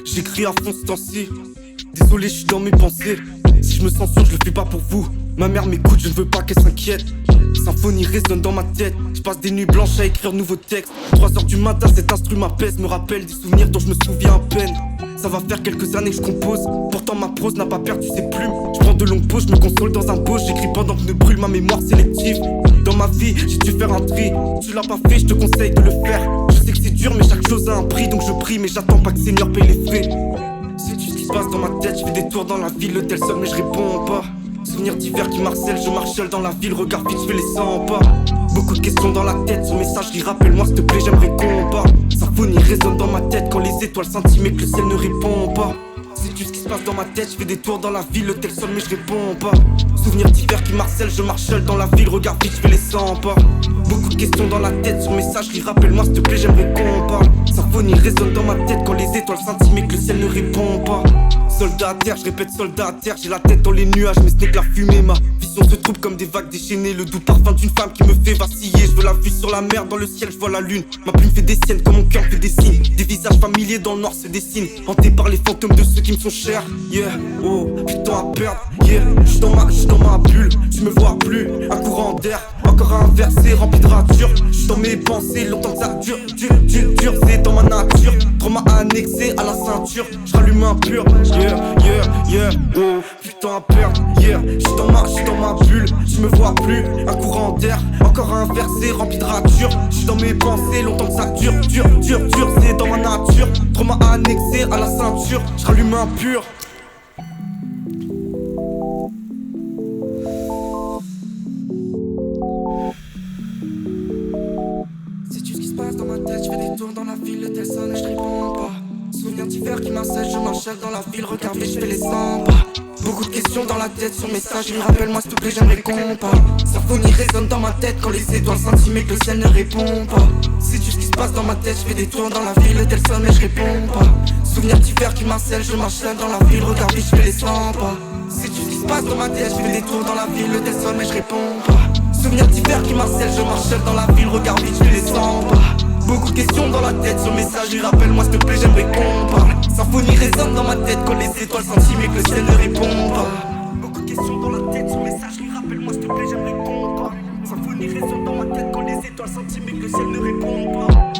J'écris à fond ce temps-ci. Désolé, je suis dans mes pensées. Si je me sens sûr, je le fais pas pour vous. Ma mère m'écoute, je ne veux pas qu'elle s'inquiète. Symphonie résonne dans ma tête. Je passe des nuits blanches à écrire nouveaux textes. 3h du matin, cet instrument m'apaise. Me rappelle des souvenirs dont je me souviens à peine. Ça va faire quelques années que je compose. Pourtant ma prose n'a pas perdu ses plumes. Je prends de longues pauses, je me console dans un beau. J'écris pendant que ne brûle ma mémoire sélective. Dans ma vie, j'ai dû faire un tri. Tu l'as pas fait, je te conseille de le faire. Je sais que c'est dur, mais chaque chose a un prix. Donc je prie, mais j'attends pas que Seigneur paye les frais. Sais-tu ce qui se passe dans ma tête? Je fais des tours dans la ville, l'hôtel seul, mais je réponds pas. Souvenirs d'hiver qui marcellent, je marche seul dans la ville. Regarde vite, je fais les 100 pas. Beaucoup de questions dans la tête, son messagerie, rappelle-moi s'il te plaît, j'aimerais qu'on pas. Symphonie résonne dans ma tête quand les étoiles scintillent mais que le ciel ne répond pas. Sais-tu ce qui se passe dans ma tête? Je fais des tours dans la ville, l'hôtel seul, mais je réponds pas. Souvenirs d'hiver qui marcellent, je marche seul dans la ville. Regarde vite, je fais les 100 pas. Beaucoup de questions dans la tête, son messagerie, rappelle-moi s'il te plaît, j'aimerais qu'on parle. Symphonie résonne dans ma tête quand les étoiles scintillent mais que le ciel ne répond pas. Soldat à terre, je répète soldat à terre. J'ai la tête dans les nuages mais ce n'est que la fumée. Ma vision se trouble comme des vagues déchaînées. Le doux parfum d'une femme qui me fait vaciller. Je veux la vue sur la mer, dans le ciel je vois la lune. Ma plume fait des siennes comme mon cœur fait des signes. Des visages familiers dans le noir se dessinent. Hanté par les fantômes de ceux qui me sont chers. Yeah, oh, plus de temps à perdre. Yeah, j'suis dans ma bulle. Je me vois plus, un courant d'air. Encore un verset rempli de rature. J'suis dans mes pensées, longtemps que ça dure. C'est dans ma nature. Trauma annexé à la ceinture. J'rallume un pur. Yeah, oh, plus de temps à perdre. Yeah, j'suis dans ma bulle. Je me vois plus, un courant d'air. Encore un verset rempli de rature. J'suis dans mes pensées, longtemps que ça dure. C'est dans ma nature. Trauma annexé à la ceinture. J'rallume un pur. Sais-tu ce qui se passe dans ma tête? Je fais des tours dans la ville, le tel sonne et je réponds pas. Souvenirs d'hiver qui m'assèchent, je marche seul dans la ville. Regarde vite, je fais les 100 pas. Beaucoup de questions dans la tête, son message, rappelle-moi s'il te plaît, j'aimerais qu'on parle. Symphonie résonne dans ma tête quand les étoiles scintillent mais que le ciel ne répond pas. Sais-tu ce qui se passe dans ma tête? Je fais des tours dans la ville, le tel sonne mais je réponds pas. Souvenirs d'hiver qui m'assèchent, je marche seul dans la ville. Regarde vite, je fais les 100 pas. Sais-tu ce qui se passe dans ma tête? Je fais des tours dans la ville, le tel sonne mais je réponds pas. Souvenirs d'hiver qui m'harcèlent, je marche seul dans la ville. Regarde vite, je fais les 100 pas. Beaucoup de questions dans la tête, ce message, rappelle-moi s'il te plaît, j'aimerais qu'on parle. Symphonie résonne dans ma tête quand les étoiles scintillent mais que le ciel ne répond pas. Beaucoup de questions dans la tête, ce message, rappelle-moi s'il te plaît, j'aimerais qu'on parle. Symphonie résonne dans ma tête quand les étoiles scintillent mais que le ciel ne répond pas.